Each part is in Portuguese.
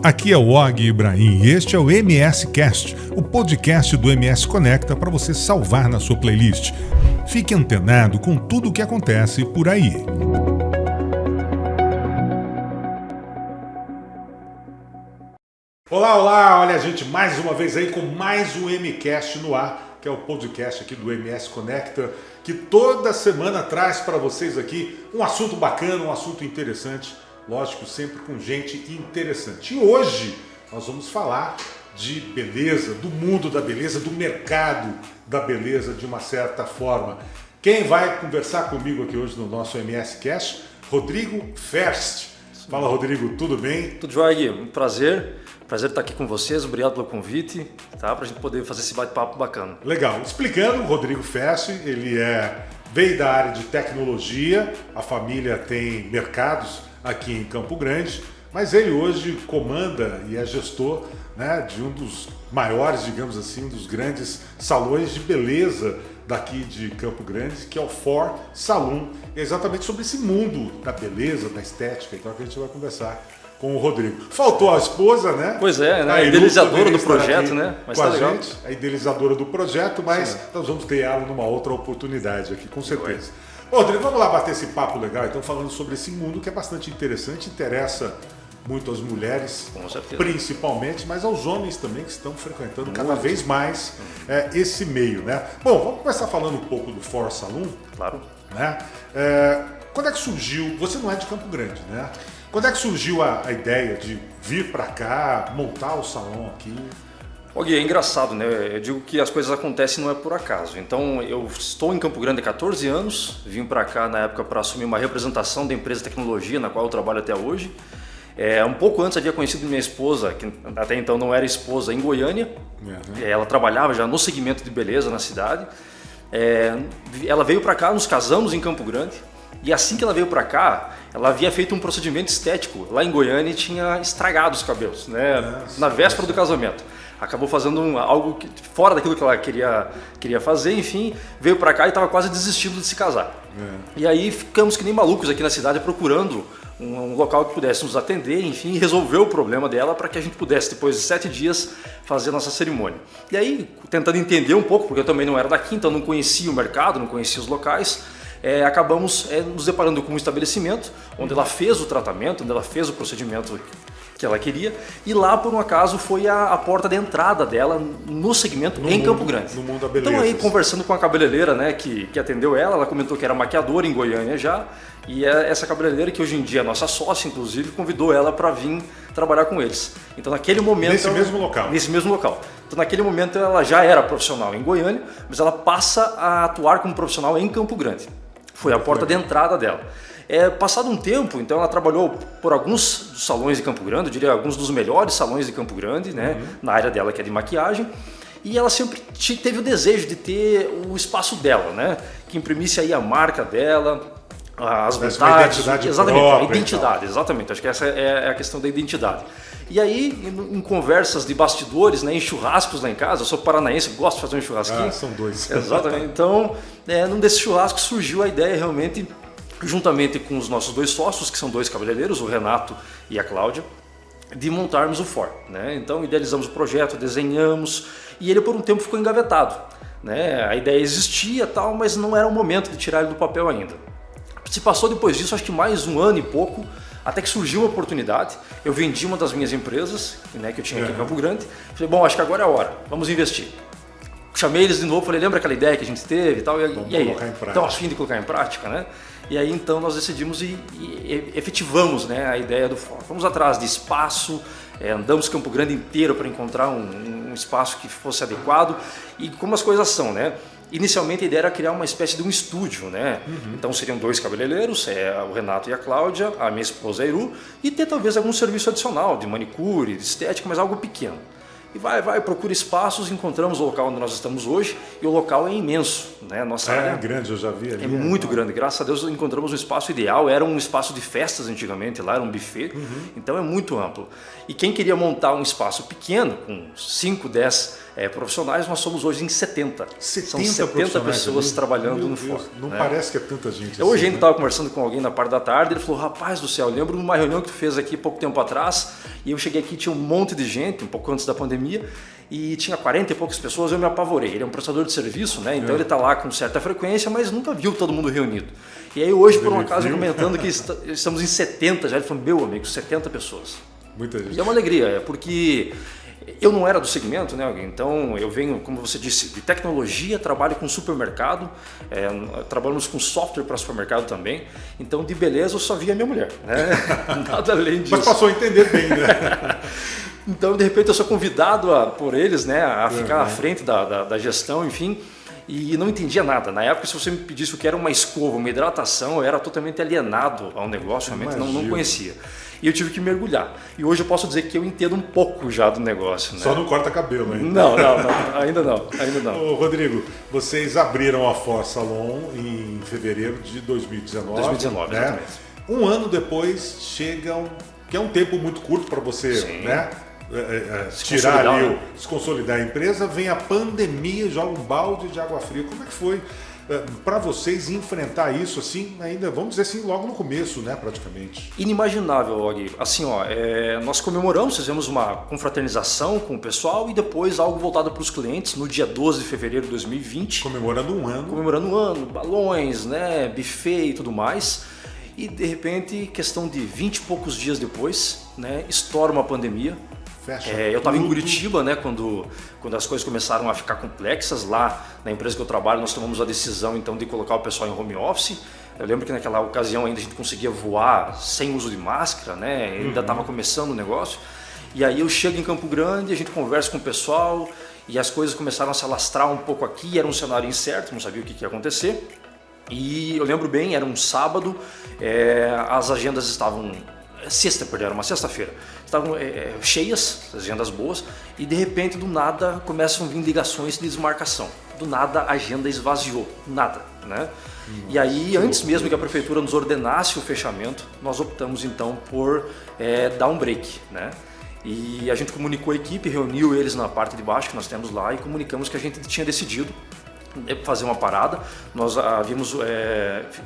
Aqui é o Og Ibrahim e este é o MS Cast, o podcast do MS Conecta para você salvar na sua playlist. Fique antenado com tudo o que acontece por aí. Olá, olha a gente mais uma vez aí com mais um MCast no ar, que é o podcast aqui do MS Conecta, que toda semana traz para vocês aqui um assunto bacana, um assunto interessante, lógico, sempre com gente interessante. E hoje nós vamos falar de beleza, do mundo da beleza, do mercado da beleza de uma certa forma. Quem vai conversar comigo aqui hoje no nosso MS Cast? Rodrigo Ferst. Fala, Rodrigo, tudo bem? Tudo jóia, Gui. Um prazer estar aqui com vocês, obrigado pelo convite, tá? Para a gente poder fazer esse bate-papo bacana. Legal. Explicando, o Rodrigo Ferst, ele veio da área de tecnologia, a família tem mercados aqui em Campo Grande, mas ele hoje comanda e é gestor, né, de um dos maiores, digamos assim, dos grandes salões de beleza daqui de Campo Grande, que é o For Salon. E é exatamente sobre esse mundo da beleza, da estética, então que a gente vai conversar com o Rodrigo. Faltou a esposa, né? Pois é, né? A idealizadora do projeto, né? Mas com tá legal. Gente, a idealizadora do projeto, mas sim, nós vamos ter ela numa outra oportunidade aqui, com certeza. Rodrigo, vamos lá bater esse papo legal, então, falando sobre esse mundo que é bastante interessante, interessa muito às mulheres, principalmente, mas aos homens também que estão frequentando cada vez mais esse meio, né? Bom, vamos começar falando um pouco do For Salon. Claro. Né? Quando é que surgiu, você não é de Campo Grande, né? Quando é que surgiu a ideia de vir para cá, montar o salão aqui? Gui, é engraçado, né? Eu digo que as coisas acontecem não é por acaso. Então, eu estou em Campo Grande há 14 anos, vim para cá na época para assumir uma representação da empresa de tecnologia na qual eu trabalho até hoje. Um pouco antes havia conhecido minha esposa, que até então não era esposa, em Goiânia. Uhum. Ela trabalhava já no segmento de beleza na cidade. Ela veio para cá, nos casamos em Campo Grande. E assim que ela veio para cá, ela havia feito um procedimento estético lá em Goiânia e tinha estragado os cabelos, né? Na véspera do casamento. Acabou fazendo algo fora daquilo que ela queria fazer, enfim, veio para cá e estava quase desistindo de se casar. E aí ficamos que nem malucos aqui na cidade procurando um local que pudesse nos atender, enfim, resolver o problema dela para que a gente pudesse, depois de 7 dias, fazer a nossa cerimônia. E aí, tentando entender um pouco, porque eu também não era daqui, então não conhecia o mercado, não conhecia os locais, acabamos nos deparando com um estabelecimento onde ela fez o tratamento, onde ela fez o procedimento que ela queria, e lá, por um acaso, foi a porta de entrada dela no segmento em Campo Grande. No mundo da beleza. Então aí, conversando com a cabeleireira, né, que atendeu ela comentou que era maquiadora em Goiânia já, e essa cabeleireira, que hoje em dia é nossa sócia, inclusive, convidou ela para vir trabalhar com eles. Então, naquele momento... Nesse mesmo local? Nesse mesmo local. Então, naquele momento, ela já era profissional em Goiânia, mas ela passa a atuar como profissional em Campo Grande. Foi a porta de entrada dela. Passado um tempo, então ela trabalhou por alguns salões de Campo Grande, eu diria alguns dos melhores salões de Campo Grande, né, na área dela, que é de maquiagem, e ela sempre teve o desejo de ter o espaço dela, né, que imprimisse aí a marca dela, as vontades, exatamente, própria, a identidade, exatamente, acho que essa é a questão da identidade. E aí, em conversas de bastidores, né, em churrascos lá em casa, eu sou paranaense, gosto de fazer um churrasquinho. São dois. Exatamente, então, num desses churrascos surgiu a ideia realmente, juntamente com os nossos dois sócios, que são dois cabeleireiros, o Renato e a Cláudia, de montarmos o For, né? Então idealizamos o projeto, desenhamos, e ele por um tempo ficou engavetado, né? A ideia existia tal, mas não era o momento de tirar ele do papel ainda. Se passou depois disso, acho que mais um ano e pouco, até que surgiu uma oportunidade. Eu vendi uma das minhas empresas, né, que eu tinha aqui em Campo Grande. Falei, bom, acho que agora é a hora, vamos investir. Chamei eles de novo, falei, lembra aquela ideia que a gente teve e tal? E aí? Então, a fim de colocar em prática, né? E aí, então, nós decidimos e efetivamos, né, a ideia do For. Fomos atrás de espaço, andamos Campo Grande inteiro para encontrar um espaço que fosse adequado. E como as coisas são, né? Inicialmente a ideia era criar uma espécie de um estúdio, né? Então seriam 2 cabeleireiros, o Renato e a Cláudia, a minha esposa a Iru, e ter talvez algum serviço adicional de manicure, de estética, mas algo pequeno. E procura espaços, encontramos o local onde nós estamos hoje, e o local é imenso, né? Nossa área é grande, eu já vi ali. É muito grande, graças a Deus encontramos um espaço ideal, era um espaço de festas antigamente, lá era um buffet, então é muito amplo. E quem queria montar um espaço pequeno, com 5, 10 profissionais, nós somos hoje em 70. 70 São 70 pessoas trabalhando no fórum. Não parece que é tanta gente. Hoje assim, ainda estava conversando com alguém na parte da tarde, ele falou, rapaz do céu, eu lembro de uma reunião que tu fez aqui pouco tempo atrás, e eu cheguei aqui, tinha um monte de gente, um pouco antes da pandemia, e tinha 40 e poucas pessoas, eu me apavorei. Ele é um prestador de serviço, né? Então ele está lá com certa frequência, mas nunca viu todo mundo reunido. E aí hoje, por um acaso, comentando que estamos em 70 já, ele falou, meu amigo, 70 pessoas. Muita gente. E é uma alegria, porque eu não era do segmento, né? Então eu venho, como você disse, de tecnologia, trabalho com supermercado, trabalhamos com software para supermercado também. Então de beleza eu só via minha mulher, né? Nada além disso. Mas passou a entender bem, né? Então de repente eu sou convidado por eles, né, a ficar à frente da gestão, enfim. E não entendia nada. Na época, se você me pedisse o que era uma escova, uma hidratação, eu era totalmente alienado ao negócio, realmente não conhecia. E eu tive que mergulhar. E hoje eu posso dizer que eu entendo um pouco já do negócio. Né? Só não corta cabelo ainda. Não, ainda não. Ô, Rodrigo, vocês abriram a For Salon em fevereiro de 2019. 2019, né? exatamente. Um ano depois chegam, que é um tempo muito curto para você, Sim. né? Tirar ali, se consolidar a empresa, vem a pandemia, joga um balde de água fria. Como é que foi para vocês enfrentar isso assim, ainda, vamos dizer assim, logo no começo, né, praticamente? Inimaginável, Og. Assim, nós comemoramos, fizemos uma confraternização com o pessoal e depois algo voltado para os clientes no dia 12 de fevereiro de 2020. Comemorando um ano, balões, né, buffet e tudo mais. E de repente, questão de 20 e poucos dias depois, né, estoura uma pandemia. Eu estava em Curitiba, né, quando as coisas começaram a ficar complexas. Lá na empresa que eu trabalho, nós tomamos a decisão então de colocar o pessoal em home office. Eu lembro que naquela ocasião ainda a gente conseguia voar sem uso de máscara, né? Ainda estava começando o negócio. E aí eu chego em Campo Grande, a gente conversa com o pessoal e as coisas começaram a se alastrar um pouco aqui. Era um cenário incerto, não sabia o que ia acontecer. E eu lembro bem, era um sábado, as agendas estavam... era uma sexta-feira, estavam cheias, agendas boas, e de repente do nada começam a vir ligações de desmarcação, do nada a agenda esvaziou, nada, né? E aí antes mesmo que a prefeitura nos ordenasse o fechamento, nós optamos então por dar um break, né? E a gente comunicou a equipe, reuniu eles na parte de baixo que nós temos lá e comunicamos que a gente tinha decidido fazer uma parada. Nós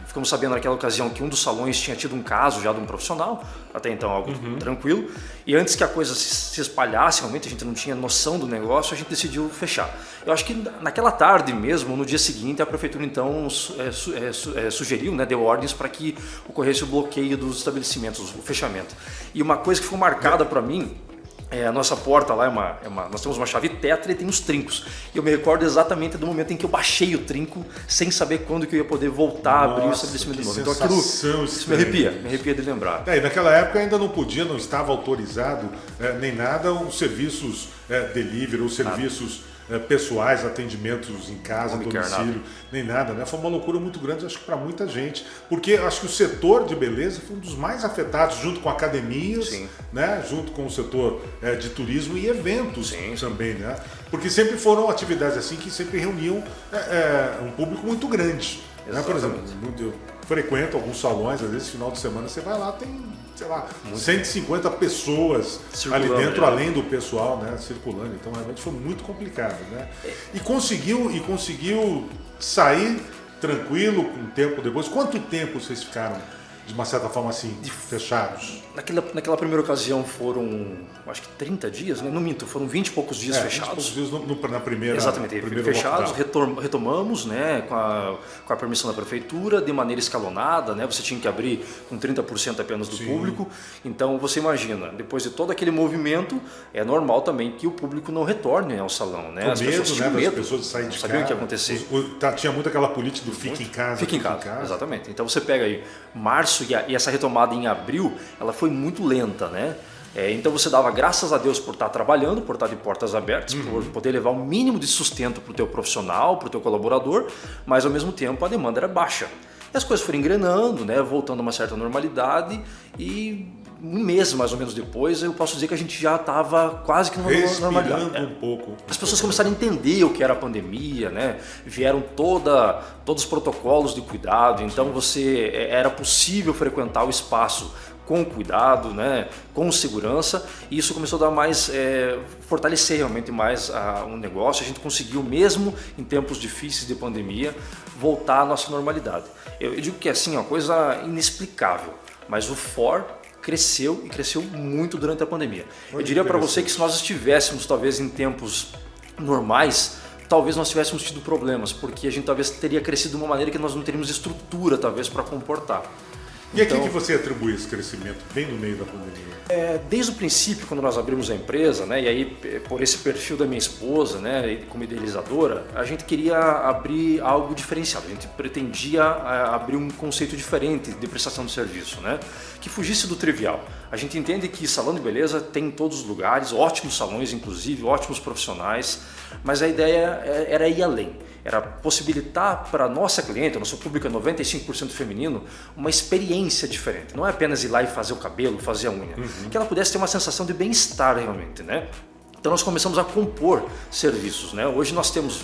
ficamos sabendo naquela ocasião que um dos salões tinha tido um caso já de um profissional, até então algo tranquilo, e antes que a coisa se espalhasse, realmente a gente não tinha noção do negócio, a gente decidiu fechar. Eu acho que naquela tarde mesmo, no dia seguinte, a prefeitura então sugeriu, né, deu ordens para que ocorresse o bloqueio dos estabelecimentos, o fechamento. E uma coisa que ficou marcada para mim, a nossa porta lá nós temos uma chave tetra e tem uns trincos. E eu me recordo exatamente do momento em que eu baixei o trinco sem saber quando que eu ia poder voltar a abrir o estabelecimento de novo. Então aquilo isso me arrepia de lembrar. E naquela época ainda não estava autorizado nem nada os serviços delivery, os serviços pessoais, atendimentos em casa, domicílio, nem nada, né? Foi uma loucura muito grande, acho que para muita gente, porque acho que o setor de beleza foi um dos mais afetados, junto com academias, né? Junto com o setor de turismo e eventos também, né? Porque sempre foram atividades assim que sempre reuniam um público muito grande, né? Por exemplo, eu frequento alguns salões, às vezes final de semana você vai lá, tem, sei lá, 150 pessoas circulando ali dentro, além do pessoal, né, circulando. Então realmente foi muito complicado, né? E conseguiu sair tranquilo com o tempo depois. Quanto tempo vocês ficaram, de uma certa forma assim, fechados? Naquela primeira ocasião foram, acho que 30 dias, né? Não minto, foram 20 e poucos dias fechados. 20 e poucos dias na primeira. Exatamente, fechados, retomamos, né, com a permissão da prefeitura, de maneira escalonada, né? Você tinha que abrir com 30% apenas do público. Então você imagina, depois de todo aquele movimento, é normal também que o público não retorne ao salão, né? As pessoas tinham medo, das pessoas de sair de casa. Sabiam o que ia acontecer. Tinha muito aquela política do fica em casa. Fica em casa, exatamente. Então você pega aí março e essa retomada em abril, ela foi muito lenta, né? Então você dava graças a Deus por estar trabalhando, por estar de portas abertas, por poder levar o mínimo de sustento para o teu profissional, para o teu colaborador, mas ao mesmo tempo a demanda era baixa. E as coisas foram engrenando, né? Voltando a uma certa normalidade e um mês mais ou menos depois, eu posso dizer que a gente já estava quase que numa normalidade. Respirando um pouco. As pessoas começaram a entender o que era a pandemia, né? Vieram todos os protocolos de cuidado, então era possível frequentar o espaço com cuidado, né, com segurança, e isso começou a dar mais, fortalecer realmente mais um negócio. A gente conseguiu, mesmo em tempos difíceis de pandemia, voltar à nossa normalidade. Eu digo que é assim, uma coisa inexplicável, mas o FOR cresceu e cresceu muito durante a pandemia. Eu diria para você que se nós estivéssemos talvez em tempos normais, talvez nós tivéssemos tido problemas, porque a gente talvez teria crescido de uma maneira que nós não teríamos estrutura talvez para comportar. E então, a quem que você atribui esse crescimento bem no meio da pandemia? Desde o princípio, quando nós abrimos a empresa, né, e aí por esse perfil da minha esposa, né, como idealizadora, a gente queria abrir algo diferenciado. A gente pretendia abrir um conceito diferente de prestação de serviço, né, que fugisse do trivial. A gente entende que salão de beleza tem em todos os lugares, ótimos salões inclusive, ótimos profissionais, mas a ideia era ir além. Era possibilitar para a nossa cliente, nosso público é 95% feminino, uma experiência diferente. Não é apenas ir lá e fazer o cabelo, fazer a unha. Que ela pudesse ter uma sensação de bem-estar realmente, né? Então nós começamos a compor serviços, né? Hoje nós temos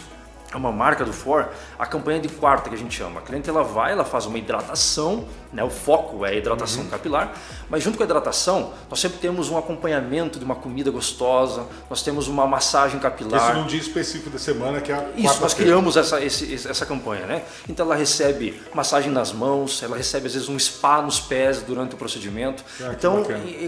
uma marca do FOR, a campanha de quarta que a gente chama. A cliente ela faz uma hidratação, né? O foco é a hidratação capilar, mas junto com a hidratação nós sempre temos um acompanhamento de uma comida gostosa, nós temos uma massagem capilar. Isso num dia específico da semana que é a Isso, nós criamos essa campanha, né? Então ela recebe massagem nas mãos, ela recebe às vezes um spa nos pés durante o procedimento. Então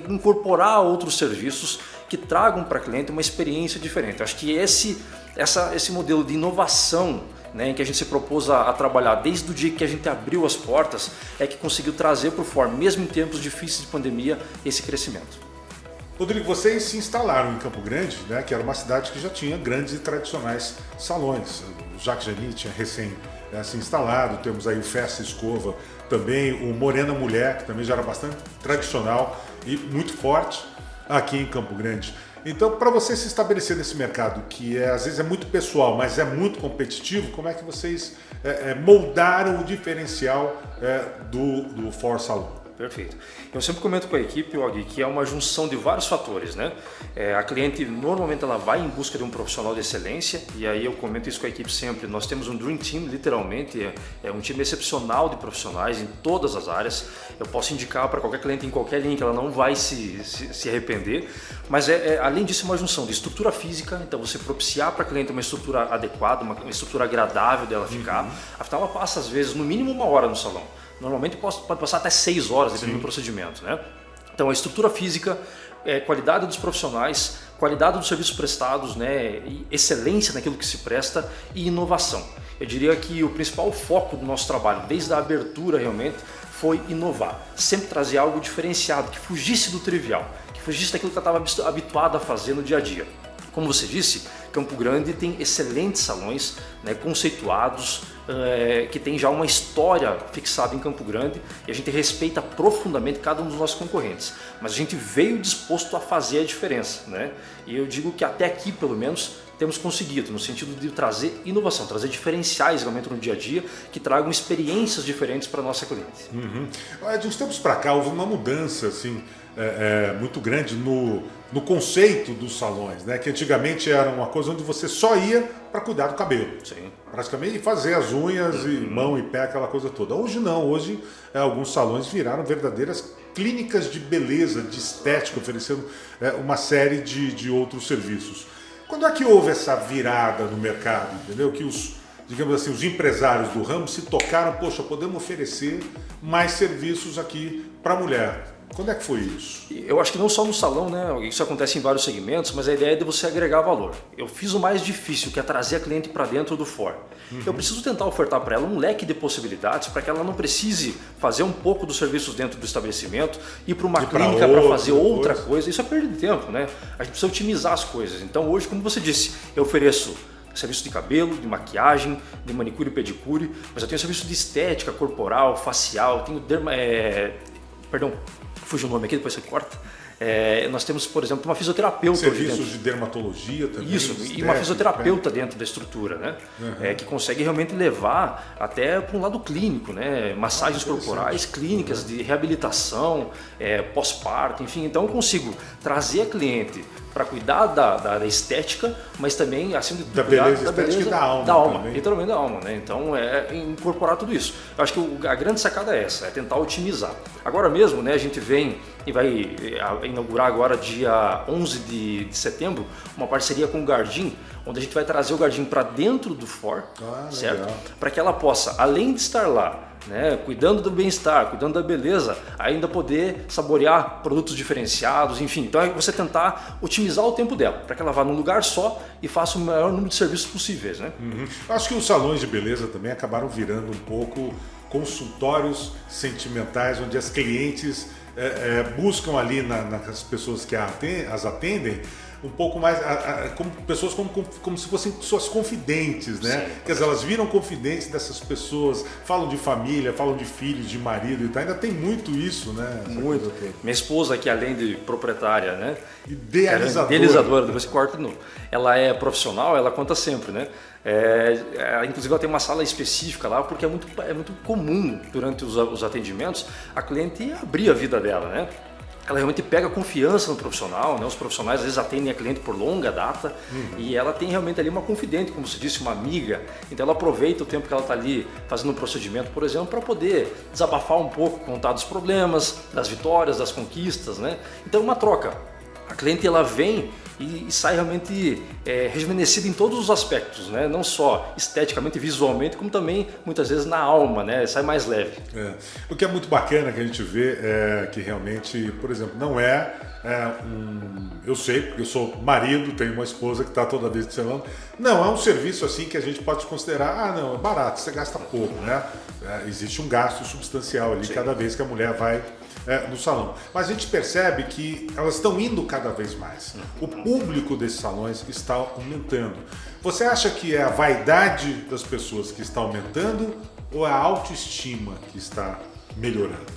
incorporar outros serviços que tragam para a cliente uma experiência diferente. Acho que esse modelo de inovação, né, em que a gente se propôs a trabalhar desde o dia que a gente abriu as portas, é que conseguiu trazer para o FOR, mesmo em tempos difíceis de pandemia, esse crescimento. Rodrigo, vocês se instalaram em Campo Grande, né, que era uma cidade que já tinha grandes e tradicionais salões. O Jacques Jani tinha recém se instalado, temos aí o Festa Escova, também o Morena Mulher, que também já era bastante tradicional e muito forte aqui em Campo Grande. Então, para você se estabelecer nesse mercado, que às vezes é muito pessoal, mas é muito competitivo, como é que vocês moldaram o diferencial do FOR Salon? Perfeito. Eu sempre comento com a equipe, Og, que é uma junção de vários fatores, né? A cliente normalmente ela vai em busca de um profissional de excelência, e aí eu comento isso com a equipe sempre. Nós temos um Dream Team, literalmente, é um time excepcional de profissionais em todas as áreas. Eu posso indicar para qualquer cliente em qualquer linha que ela não vai se arrepender, mas além disso uma junção de estrutura física, então você propiciar para a cliente uma estrutura adequada, uma estrutura agradável dela ficar. Afinal, ela passa às vezes no mínimo 1 hora no salão. Normalmente pode passar até 6 horas dependendo do procedimento, né? Então a estrutura física, qualidade dos profissionais, qualidade dos serviços prestados, né? E excelência naquilo que se presta e inovação. Eu diria que o principal foco do nosso trabalho, desde a abertura realmente, foi inovar. Sempre trazer algo diferenciado, que fugisse do trivial, que fugisse daquilo que eu estava habituado a fazer no dia a dia. Como você disse, Campo Grande tem excelentes salões, né, conceituados, que tem já uma história fixada em Campo Grande, e a gente respeita profundamente cada um dos nossos concorrentes. Mas a gente veio disposto a fazer a diferença, né? E eu digo que até aqui, pelo menos, temos conseguido, no sentido de trazer inovação, trazer diferenciais realmente no dia a dia, que tragam experiências diferentes para a nossa cliente. De uns tempos para cá houve uma mudança assim, muito grande no conceito dos salões, né? Que antigamente era uma coisa onde você só ia para cuidar do cabelo. Sim. Praticamente fazer as unhas e mão e pé, aquela coisa toda. Hoje não, hoje alguns salões viraram verdadeiras clínicas de beleza, de estética, oferecendo uma série de outros serviços. Quando é que houve essa virada no mercado, entendeu? Que digamos assim, os empresários do ramo se tocaram, poxa, podemos oferecer mais serviços aqui para a mulher. Quando é que foi isso? Eu acho que não só no salão, né? Isso acontece em vários segmentos, mas a ideia é de você agregar valor. Eu fiz o mais difícil, que é trazer a cliente para dentro do FOR. Eu preciso tentar ofertar para ela um leque de possibilidades para que ela não precise fazer um pouco dos serviços dentro do estabelecimento, ir para uma clínica para fazer outra coisa. Isso é perda de tempo, né? A gente precisa otimizar as coisas. Então hoje, como você disse, eu ofereço serviço de cabelo, de maquiagem, de manicure e pedicure, mas eu tenho serviço de estética corporal, facial, tenho fugiu o nome aqui, depois você corta. Nós temos, por exemplo, uma fisioterapeuta. Serviços de dermatologia também. Isso, e uma fisioterapeuta dentro da estrutura, né? Que consegue realmente levar até para um lado clínico, né? Massagens corporais, clínicas de reabilitação, pós-parto, enfim. Então eu consigo trazer a cliente para cuidar da estética, mas também, assim, da beleza estética e da alma. Literalmente da alma, né? Então incorporar tudo isso. Eu acho que a grande sacada é essa, é tentar otimizar. Agora mesmo, né, a gente vem e vai inaugurar agora dia 11 de setembro uma parceria com o Gardim, onde a gente vai trazer o Gardim para dentro do For, certo? Para que ela possa, além de estar lá, né, cuidando do bem-estar, cuidando da beleza, ainda poder saborear produtos diferenciados, enfim. Então é você tentar otimizar o tempo dela, para que ela vá num lugar só e faça o maior número de serviços possíveis, né? Acho que os salões de beleza também acabaram virando um pouco consultórios sentimentais, onde as clientes buscam ali nas pessoas que as atendem um pouco mais como pessoas como se fossem suas confidentes, né? Quer dizer, elas viram confidentes dessas pessoas, falam de família, falam de filhos, de marido e tal. Ainda tem muito isso, né? Muito. Minha esposa, que além de proprietária, né? Idealizadora, depois você corta de novo. Ela é profissional, ela conta sempre, né? Inclusive ela tem uma sala específica lá, porque é muito comum durante os atendimentos a cliente abrir a vida dela, né? Ela realmente pega confiança no profissional, né? Os profissionais às vezes atendem a cliente por longa data e ela tem realmente ali uma confidente, como se disse, uma amiga. Então ela aproveita o tempo que ela está ali fazendo um procedimento, por exemplo, para poder desabafar um pouco, contar dos problemas, das vitórias, das conquistas, né? Então é uma troca. A cliente ela vem e sai realmente rejuvenescida em todos os aspectos, né? Não só esteticamente, visualmente, como também muitas vezes na alma, né? Sai mais leve. O que é muito bacana que a gente vê é que realmente, por exemplo, não eu sei, porque eu sou marido, tenho uma esposa que está toda vez de salão, não é um serviço assim que a gente pode considerar, não, é barato, você gasta pouco, né? Existe um gasto substancial ali cada vez que a mulher vai no salão. Mas a gente percebe que elas estão indo cada vez mais. O público desses salões está aumentando. Você acha que é a vaidade das pessoas que está aumentando ou é a autoestima que está melhorando?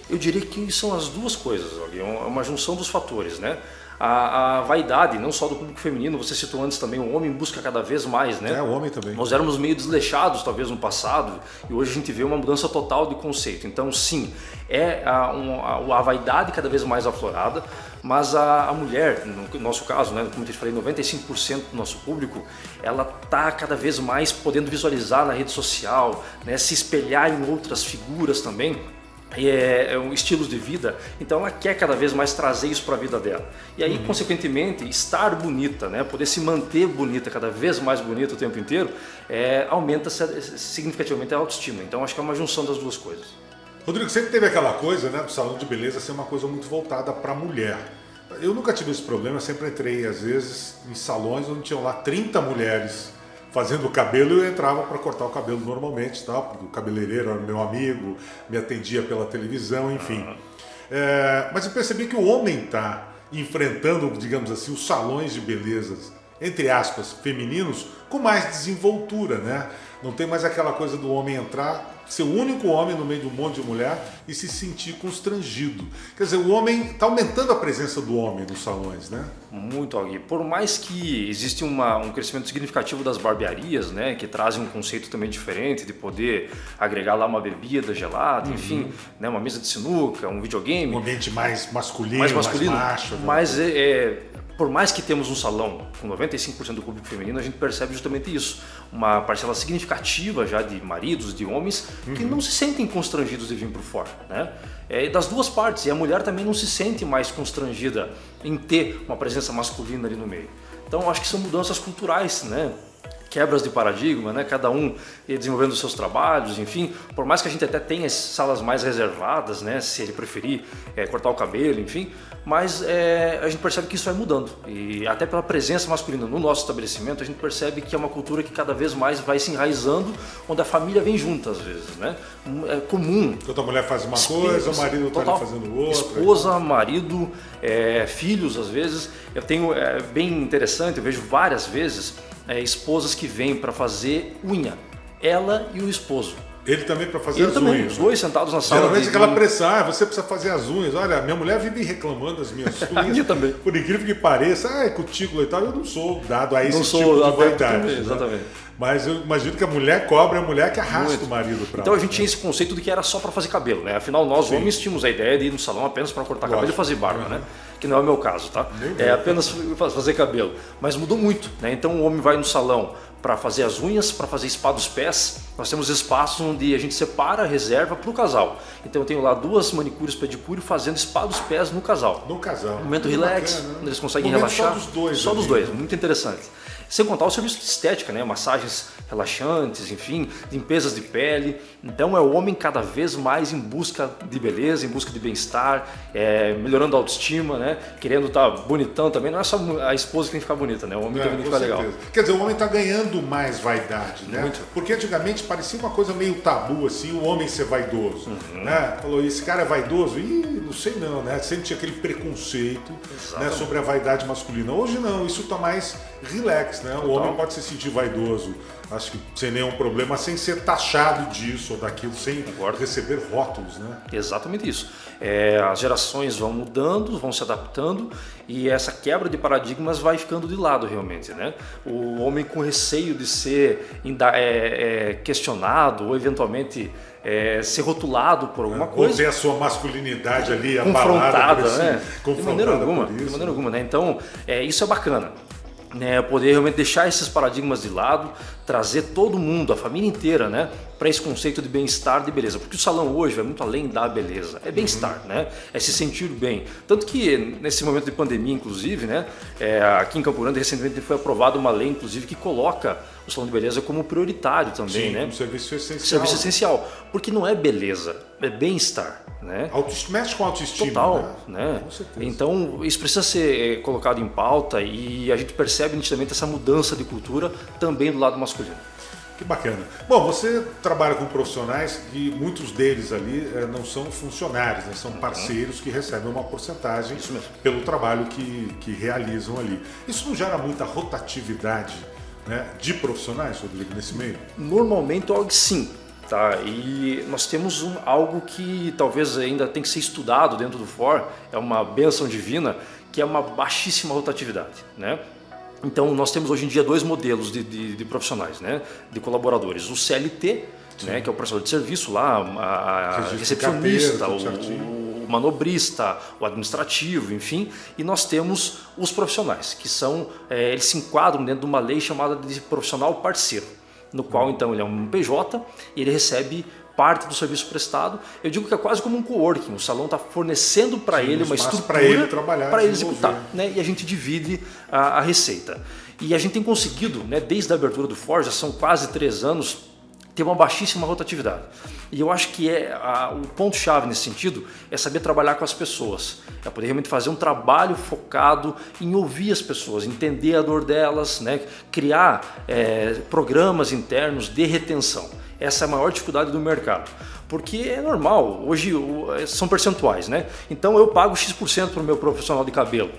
Eu diria que são as duas coisas, é uma junção dos fatores, né? A vaidade, não só do público feminino, você citou antes também, o homem busca cada vez mais, né? O homem também. Nós éramos meio desleixados talvez no passado e hoje a gente vê uma mudança total de conceito. Então sim, a vaidade cada vez mais aflorada, mas a mulher, no nosso caso, né, como eu te falei, 95% do nosso público, ela está cada vez mais podendo visualizar na rede social, né, se espelhar em outras figuras também. Estilos de vida, então ela quer cada vez mais trazer isso para a vida dela. E aí, consequentemente, estar bonita, né, poder se manter bonita, cada vez mais bonita o tempo inteiro, aumenta significativamente a autoestima. Então acho que é uma junção das duas coisas. Rodrigo, sempre teve aquela coisa, né, do salão de beleza ser uma coisa muito voltada para a mulher. Eu nunca tive esse problema, eu sempre entrei às vezes em salões onde tinham lá 30 mulheres fazendo o cabelo, eu entrava para cortar o cabelo normalmente, tá? Porque o cabeleireiro era meu amigo, me atendia pela televisão, enfim. Mas eu percebi que o homem está enfrentando, digamos assim, os salões de belezas, entre aspas, femininos, com mais desenvoltura, né? Não tem mais aquela coisa do homem entrar, ser o único homem no meio de um monte de mulher e se sentir constrangido. Quer dizer, o homem está aumentando a presença do homem nos salões, né? Muito, Agui. Por mais que existe um crescimento significativo das barbearias, né, que trazem um conceito também diferente de poder agregar lá uma bebida gelada, enfim, né, uma mesa de sinuca, um videogame. Um ambiente mais masculino, mais macho. Mas por mais que temos um salão com 95% do público feminino, a gente percebe justamente isso. Uma parcela significativa já de maridos, de homens, que não se sentem constrangidos de vir para fora, né? Das duas partes, e a mulher também não se sente mais constrangida em ter uma presença masculina ali no meio. Então acho que são mudanças culturais, né? Quebras de paradigma, né? Cada um desenvolvendo os seus trabalhos, enfim. Por mais que a gente até tenha salas mais reservadas, né? Se ele preferir cortar o cabelo, enfim. Mas a gente percebe que isso vai mudando. E até pela presença masculina no nosso estabelecimento, a gente percebe que é uma cultura que cada vez mais vai se enraizando, onde a família vem junto às vezes, né? É comum. Enquanto a mulher faz uma coisa, o marido está ali fazendo outra. Esposa, marido, filhos às vezes. Eu tenho, bem interessante, eu vejo várias vezes esposas que vêm para fazer unha, ela e o esposo. Ele também para fazer Ele as também, unhas. os dois sentados na sala. Geralmente aquela pressão, você precisa fazer as unhas. Olha, minha mulher vive reclamando das minhas unhas. A minha também. Por incrível que pareça, é cutícula e tal, eu não sou dado a esse Não tipo sou de vaidade. também, né? exatamente. Mas eu imagino que a mulher cobra, a mulher que arrasta Muito. o marido para Então a gente tinha esse conceito de que era só para fazer cabelo, né? Afinal, nós homens tínhamos a ideia de ir no salão apenas para cortar cabelo e fazer barba, né? Que não é o meu caso, tá? É apenas fazer cabelo. Mas mudou muito, né? Então o homem vai no salão para fazer as unhas, para fazer spa dos pés. Nós temos espaços onde a gente separa a reserva para o casal. Então eu tenho lá 2 manicures, pedicure fazendo spa dos pés no casal. No casal. Momento relax, bacana, né? onde eles conseguem Momento relaxar. Só dos dois. Só ali, dos dois, né? muito interessante. Sem contar o serviço de estética, né? Massagens relaxantes, enfim, limpezas de pele. Então é o homem cada vez mais em busca de beleza, em busca de bem-estar, melhorando a autoestima, né? Querendo estar bonitão também. Não é só a esposa que tem que ficar bonita, né? O homem também tem que ficar legal. Quer dizer, o homem está ganhando mais vaidade, né? Muito. Porque antigamente parecia uma coisa meio tabu, assim, o homem ser vaidoso. Né? Falou, esse cara é vaidoso? Ih, não sei não, né? Sempre tinha aquele preconceito, né, sobre a vaidade masculina. Hoje não, isso está mais relax, né? O homem pode se sentir vaidoso, acho que sem nenhum problema, sem ser taxado disso ou daquilo, sem receber rótulos, né? Exatamente isso. As gerações vão mudando, vão se adaptando e essa quebra de paradigmas vai ficando de lado realmente, né? O homem com receio de ser questionado ou eventualmente ser rotulado por alguma coisa. Ou ter a sua masculinidade ali confrontada, abalada, né? De maneira alguma, né? Então, isso é bacana. Poder realmente deixar esses paradigmas de lado, trazer todo mundo, a família inteira, né, para esse conceito de bem-estar, de beleza. Porque o salão hoje vai muito além da beleza, é bem-estar, né? É se sentir bem. Tanto que nesse momento de pandemia, inclusive, né, aqui em Campo Grande recentemente foi aprovada uma lei, inclusive, que coloca o salão de beleza como prioritário também, né? Um serviço essencial. Serviço essencial, porque não é beleza, é bem-estar, né? Mexe com autoestima. Total, né? Com certeza. Então isso precisa ser colocado em pauta e a gente percebe nitidamente essa mudança de cultura também do lado masculino. Que bacana. Bom, você trabalha com profissionais e muitos deles ali não são funcionários, né? São parceiros que recebem uma porcentagem pelo trabalho que realizam ali. Isso não gera muita rotatividade, né, de profissionais, Rodrigo, nesse meio? Normalmente sim. Tá, e nós temos algo que talvez ainda tem que ser estudado dentro do FOR, é uma bênção divina, que é uma baixíssima rotatividade, né? Então nós temos hoje em dia 2 modelos de profissionais, né? De colaboradores, o CLT, né? Que é o prestador de serviço lá, a recepcionista, o manobrista, o administrativo, enfim, e nós temos os profissionais, que são, eles se enquadram dentro de uma lei chamada de profissional parceiro, no qual então ele é um PJ e ele recebe parte do serviço prestado. Eu digo que é quase como um coworking, o salão está fornecendo para ele uma estrutura para ele trabalhar, para ele executar, né? E a gente divide a receita. E a gente tem conseguido, né, desde a abertura do FOR, já são quase 3 anos, ter uma baixíssima rotatividade. E eu acho que o ponto-chave nesse sentido é saber trabalhar com as pessoas, é poder realmente fazer um trabalho focado em ouvir as pessoas, entender a dor delas, né? Criar programas internos de retenção. Essa é a maior dificuldade do mercado, porque é normal, hoje são percentuais, né? Então eu pago X% para o meu profissional de cabelo.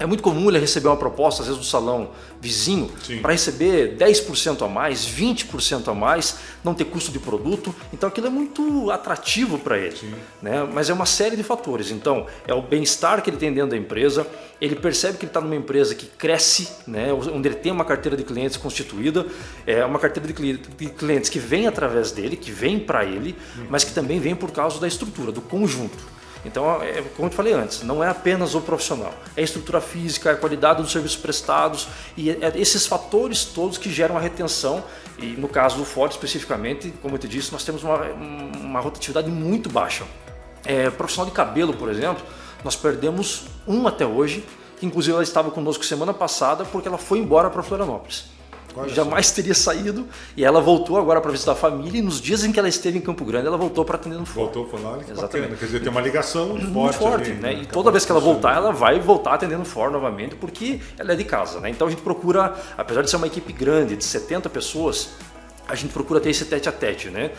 É muito comum ele receber uma proposta, às vezes do salão vizinho, para receber 10% a mais, 20% a mais, não ter custo de produto. Então aquilo é muito atrativo para ele, né? Mas é uma série de fatores. Então é o bem-estar que ele tem dentro da empresa, ele percebe que ele está numa empresa que cresce, né? Onde ele tem uma carteira de clientes constituída, uma carteira de clientes que vem através dele, que vem para ele, mas que também vem por causa da estrutura, do conjunto. Então, como eu te falei antes, não é apenas o profissional, é a estrutura física, a qualidade dos serviços prestados e esses fatores todos que geram a retenção. E no caso do Ford especificamente, como eu te disse, nós temos uma rotatividade muito baixa. Profissional de cabelo, por exemplo, nós perdemos um até hoje, que inclusive ela estava conosco semana passada porque ela foi embora para Florianópolis. Jamais teria saído e ela voltou agora para visitar a família e nos dias em que ela esteve em Campo Grande ela voltou para atender no FOR. Voltou para lá, que bacana. Quer dizer, tem uma ligação muito forte ali, né? E toda vez que ela voltar, ela vai voltar atendendo o FOR novamente porque ela é de casa, né? Então a gente procura, apesar de ser uma equipe grande de 70 pessoas, a gente procura ter esse tete-a-tete, né?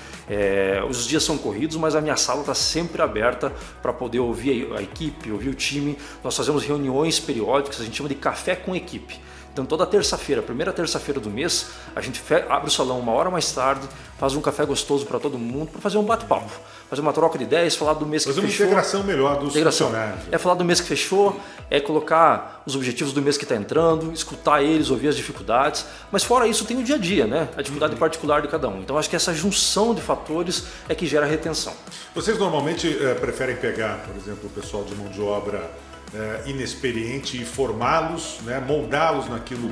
Os dias são corridos, mas a minha sala está sempre aberta para poder ouvir a equipe, ouvir o time. Nós fazemos reuniões periódicas, a gente chama de café com equipe. Então toda terça-feira, primeira terça-feira do mês, a gente abre o salão 1 hora mais tarde, faz um café gostoso para todo mundo, para fazer um bate-papo, fazer uma troca de ideias, falar do mês que fechou. Fazer uma integração melhor dos funcionários. Falar do mês que fechou, colocar os objetivos do mês que está entrando, escutar eles, ouvir as dificuldades. Mas fora isso tem o dia a dia, né? A dificuldade particular de cada um. Então acho que essa junção de fatores é que gera retenção. Vocês normalmente preferem pegar, por exemplo, o pessoal de mão de obra inexperiente e formá-los, né, moldá-los naquilo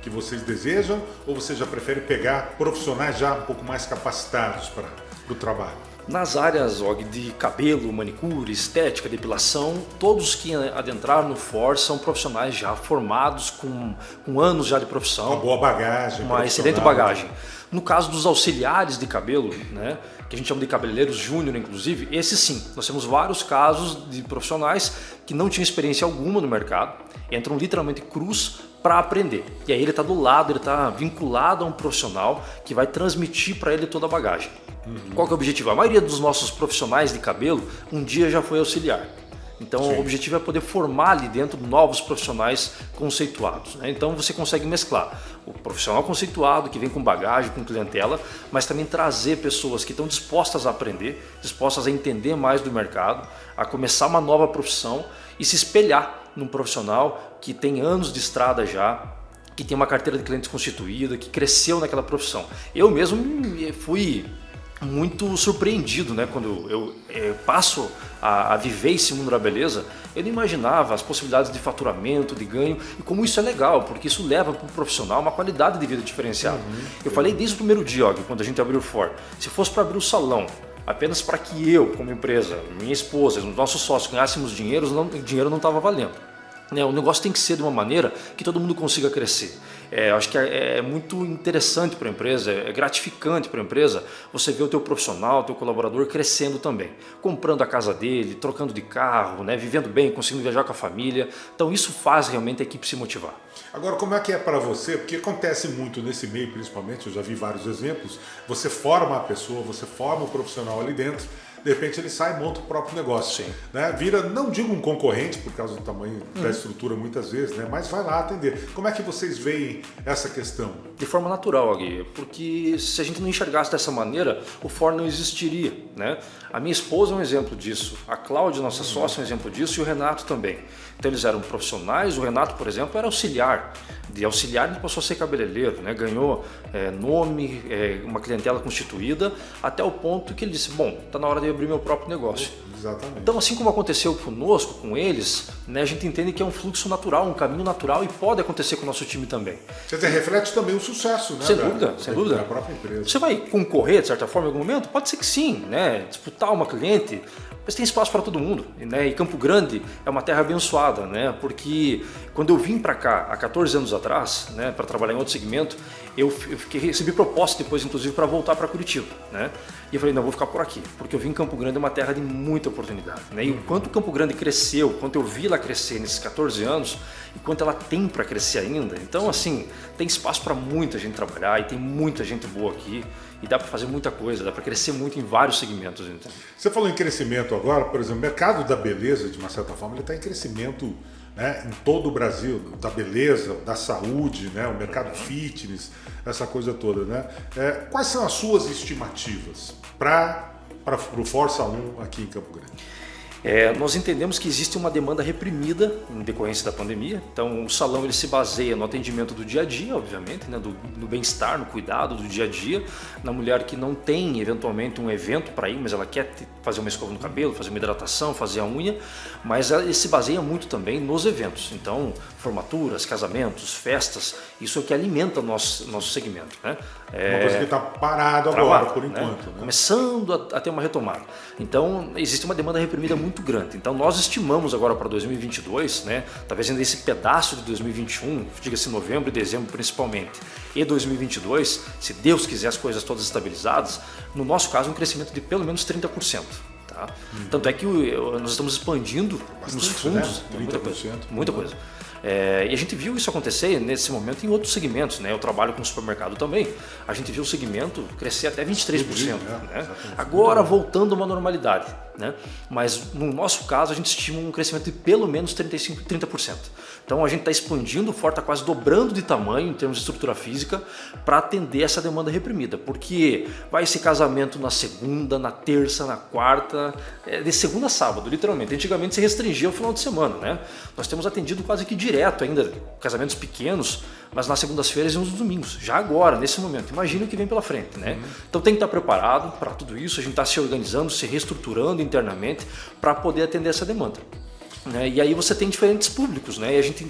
que vocês desejam, ou você já prefere pegar profissionais já um pouco mais capacitados para o trabalho? Nas áreas de cabelo, manicure, estética, depilação, todos que adentraram no FOR são profissionais já formados, com anos já de profissão. Uma boa bagagem. Uma excelente bagagem. No caso dos auxiliares de cabelo, né, que a gente chama de cabeleireiros júnior, inclusive, esses sim. Nós temos vários casos de profissionais que não tinham experiência alguma no mercado, entram literalmente crus para aprender. E aí ele está do lado, ele está vinculado a um profissional que vai transmitir para ele toda a bagagem. Qual que é o objetivo? A maioria dos nossos profissionais de cabelo um dia já foi auxiliar. Então o objetivo é poder formar ali dentro novos profissionais conceituados, né? Então você consegue mesclar o profissional conceituado que vem com bagagem, com clientela, mas também trazer pessoas que estão dispostas a aprender, dispostas a entender mais do mercado, a começar uma nova profissão e se espelhar num profissional que tem anos de estrada já, que tem uma carteira de clientes constituída, que cresceu naquela profissão. Eu mesmo fui muito surpreendido, né? Quando eu passo a viver esse mundo da beleza, eu não imaginava as possibilidades de faturamento, de ganho, e como isso é legal, porque isso leva para o profissional uma qualidade de vida diferenciada. Eu falei desde o primeiro dia, quando a gente abriu o FOR, se fosse para abrir o salão apenas para que eu, como empresa, minha esposa, os nossos sócios ganhássemos dinheiro, o dinheiro não estava valendo. O negócio tem que ser de uma maneira que todo mundo consiga crescer. Acho que é muito interessante para a empresa, é gratificante para a empresa você ver o teu profissional, o teu colaborador crescendo também, comprando a casa dele, trocando de carro, né, vivendo bem, conseguindo viajar com a família. Então isso faz realmente a equipe se motivar. Agora, como é que é para você? Porque acontece muito nesse meio, principalmente, eu já vi vários exemplos, você forma a pessoa, você forma o profissional ali dentro, de repente ele sai e monta o próprio negócio. Sim. Né? Vira, não digo um concorrente, por causa do tamanho da estrutura muitas vezes, né? Mas vai lá atender. Como é que vocês veem essa questão? De forma natural, Gui, porque se a gente não enxergasse dessa maneira, o FOR não existiria. Né? A minha esposa é um exemplo disso, a Cláudia, nossa sócia, é um exemplo disso, e o Renato também. Então eles eram profissionais, o Renato, por exemplo, era auxiliar. De auxiliar ele passou a ser cabeleireiro, né? Ganhou nome, uma clientela constituída, até o ponto que ele disse, bom, está na hora de abrir meu próprio negócio. Exatamente. Então, assim como aconteceu conosco, com eles, né, a gente entende que é um fluxo natural, um caminho natural e pode acontecer com o nosso time também. Quer dizer, reflete também o sucesso, né? Sem dúvida. Da própria empresa. Você vai concorrer, de certa forma, em algum momento? Pode ser que sim, né? Disputar uma cliente, mas tem espaço para todo mundo, né? E Campo Grande é uma terra abençoada, né? Porque quando eu vim para cá há 14 anos atrás, né, para trabalhar em outro segmento, eu recebi proposta depois, inclusive, para voltar para Curitiba, né? E eu falei, não, vou ficar por aqui, porque eu vim em Campo Grande, é uma terra de muita oportunidade, né? E o quanto Campo Grande cresceu, o quanto eu vi ela crescer nesses 14 anos, e quanto ela tem para crescer ainda. Então, assim, tem espaço para muita gente trabalhar e tem muita gente boa aqui. E dá para fazer muita coisa, dá para crescer muito em vários segmentos. Então. Você falou em crescimento agora, por exemplo, o mercado da beleza, de uma certa forma, ele está em crescimento, né, em todo o Brasil, da beleza, da saúde, né, o mercado fitness, essa coisa toda. Né? Quais são as suas estimativas para o FOR Salon aqui em Campo Grande? Nós entendemos que existe uma demanda reprimida em decorrência da pandemia, então o salão ele se baseia no atendimento do dia a dia, obviamente, né, do bem-estar, no cuidado do dia a dia, na mulher que não tem eventualmente um evento para ir, mas ela quer fazer uma escova no cabelo, fazer uma hidratação, fazer a unha, mas ele se baseia muito também nos eventos, então formaturas, casamentos, festas, isso é o que alimenta o nosso segmento. Né? Uma coisa que está parado agora, por enquanto. Né? Começando a ter uma retomada. Então existe uma demanda reprimida muito grande. Então nós estimamos agora para 2022, né, talvez ainda esse pedaço de 2021, diga-se novembro e dezembro principalmente, e 2022, se Deus quiser as coisas todas estabilizadas, no nosso caso um crescimento de pelo menos 30%. Tá? Tanto é que nós estamos expandindo nos fundos, né? 30%. Muita coisa. E a gente viu isso acontecer nesse momento em outros segmentos, né? Eu trabalho com supermercado também, a gente viu o segmento crescer até 23%. Né? Agora voltando a uma normalidade, né? Mas no nosso caso a gente estima um crescimento de pelo menos 30%. Então a gente está expandindo, o FOR está quase dobrando de tamanho em termos de estrutura física para atender essa demanda reprimida, porque vai esse casamento na segunda, na terça, na quarta, de segunda a sábado, literalmente. Antigamente se restringia ao final de semana, né? Nós temos atendido quase que direto ainda casamentos pequenos, mas nas segundas-feiras e nos domingos, já agora, nesse momento. Imagina o que vem pela frente, né? Então tem que estar preparado para tudo isso, a gente está se organizando, se reestruturando internamente para poder atender essa demanda. E aí você tem diferentes públicos, né? E a gente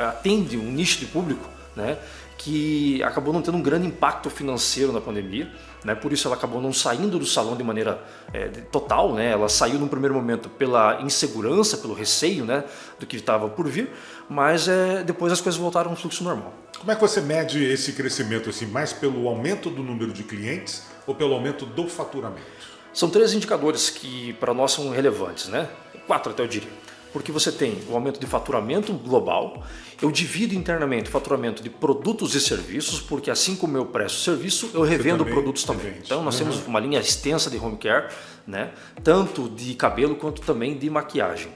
atende um nicho de público, né, que acabou não tendo um grande impacto financeiro na pandemia, né? Por isso ela acabou não saindo do salão de maneira total, né? Ela saiu num primeiro momento pela insegurança, pelo receio, né, do que estava por vir, mas depois as coisas voltaram ao fluxo normal. Como é que você mede esse crescimento assim, mais pelo aumento do número de clientes ou pelo aumento do faturamento? São 3 indicadores que para nós são relevantes, né? 4 até eu diria. Porque você tem o aumento de faturamento global, eu divido internamente o faturamento de produtos e serviços, porque assim como eu presto serviço, eu revendo produtos também. Então nós temos uma linha extensa de home care, né? Tanto de cabelo quanto também de maquiagem.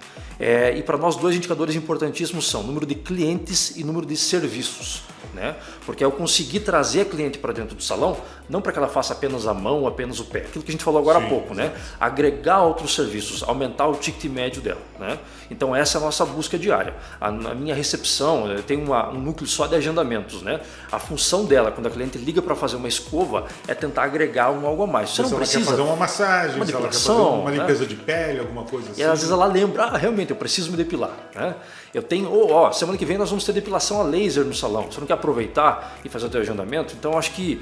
E para nós 2 indicadores importantíssimos são número de clientes e número de serviços. Né? Porque eu conseguir trazer a cliente para dentro do salão, não para que ela faça apenas a mão, apenas o pé, aquilo que a gente falou agora há pouco, né? Agregar outros serviços, aumentar o ticket médio dela, né? Então essa é a nossa busca diária. A minha recepção, eu tenho um núcleo só de agendamentos, né? A função dela, quando a cliente liga para fazer uma escova, é tentar agregar algo a mais. Você não precisa quer fazer uma massagem, uma depilação, ela quer fazer uma limpeza, né, de pele, alguma coisa assim. E às vezes ela lembra, realmente eu preciso me depilar, né? Eu tenho, semana que vem nós vamos ter depilação a laser no salão. Você não quer aproveitar e fazer o teu agendamento? Então acho que,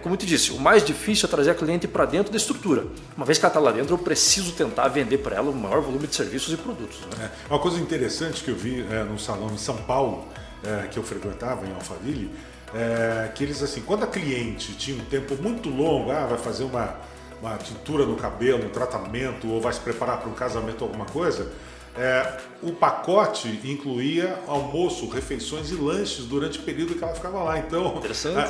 como eu te disse, o mais difícil é trazer a cliente para dentro da estrutura. Uma vez que ela está lá dentro, eu preciso tentar vender para ela o maior volume de serviços e produtos. Né? Uma coisa interessante que eu vi num salão em São Paulo, que eu frequentava em Alphaville, que eles assim, quando a cliente tinha um tempo muito longo, vai fazer uma tintura no cabelo, um tratamento, ou vai se preparar para um casamento ou alguma coisa, o pacote incluía almoço, refeições e lanches durante o período que ela ficava lá. Então,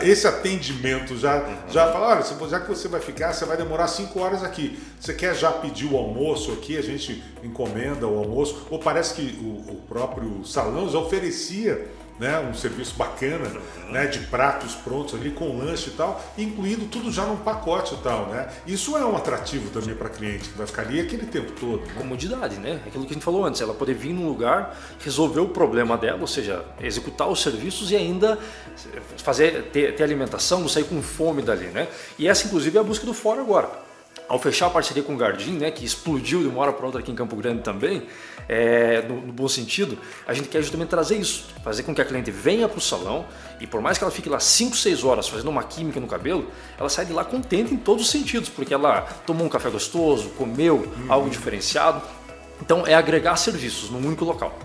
esse atendimento já fala, olha, já que você vai ficar, você vai demorar 5 horas aqui. Você quer já pedir o almoço aqui? A gente encomenda o almoço. Ou parece que o próprio salão já oferecia, né, um serviço bacana, né, de pratos prontos ali com lanche e tal, incluindo tudo já num pacote e tal, né? Isso é um atrativo também para cliente que vai ficar ali aquele tempo todo. Né? Comodidade, né? Aquilo que a gente falou antes, ela poder vir num lugar, resolver o problema dela, ou seja, executar os serviços e ainda ter alimentação, não sair com fome dali, né? E essa inclusive é a busca do FOR agora. Ao fechar a parceria com o Gardim, né, que explodiu de uma hora para outra aqui em Campo Grande também, no bom sentido, a gente quer justamente trazer isso, fazer com que a cliente venha para o salão e por mais que ela fique lá 5, 6 horas fazendo uma química no cabelo, ela sai de lá contente em todos os sentidos, porque ela tomou um café gostoso, comeu algo diferenciado. Então é agregar serviços num único local.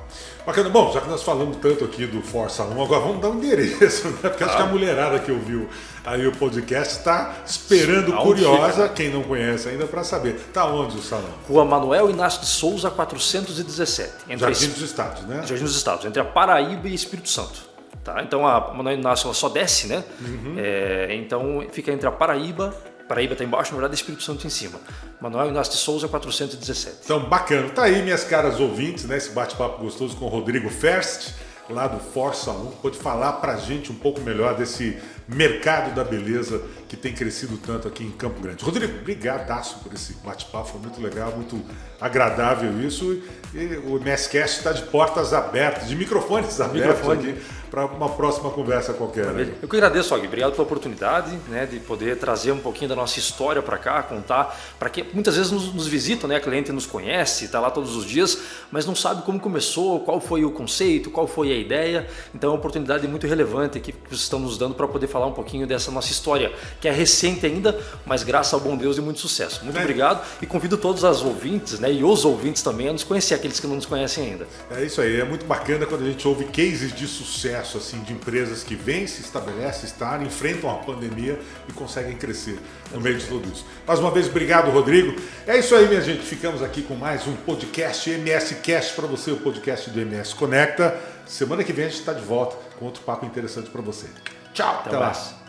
Bacana. Bom, já que nós falamos tanto aqui do FOR Salão, agora vamos dar um endereço, né? Porque acho que a mulherada que ouviu aí o podcast está esperando, curiosa, quem não conhece ainda, para saber. Está onde o salão? Rua Manuel Inácio de Souza, 417. Jardim dos Estados, né? Jardim dos Estados, entre a Paraíba e Espírito Santo. Tá? Então a Manuel Inácio ela só desce, né? Então fica entre a Paraíba está embaixo, na verdade, é Espírito Santo em cima. Manuel Inácio de Souza, 417. Então, bacana. Tá aí, minhas caras ouvintes, né? Esse bate-papo gostoso com o Rodrigo Ferst, lá do FOR Salão. Pode falar pra gente um pouco melhor desse mercado da beleza que tem crescido tanto aqui em Campo Grande. Rodrigo, brigadaço por esse bate-papo, foi muito legal, muito agradável isso. E o MSCast está de portas abertas, de microfones abertos aqui, para uma próxima conversa qualquer. Né? Eu que agradeço, Og. Obrigado pela oportunidade, né, de poder trazer um pouquinho da nossa história para cá, contar, para que muitas vezes nos visitam, né, a cliente nos conhece, está lá todos os dias, mas não sabe como começou, qual foi o conceito, qual foi a ideia. Então é uma oportunidade muito relevante aqui que vocês estão nos dando para poder falar um pouquinho dessa nossa história, que é recente ainda, mas graças ao bom Deus e muito sucesso. Muito obrigado e convido todos os ouvintes, né, e os ouvintes também a nos conhecer, aqueles que não nos conhecem ainda. É isso aí, é muito bacana quando a gente ouve cases de sucesso, assim, de empresas que vêm, se estabelecem, enfrentam a pandemia e conseguem crescer no meio de tudo isso. Mais uma vez, obrigado, Rodrigo. É isso aí, minha gente, ficamos aqui com mais um podcast MS Cast para você, o podcast do MS Conecta. Semana que vem a gente está de volta com outro papo interessante para você. Tchau, até mais.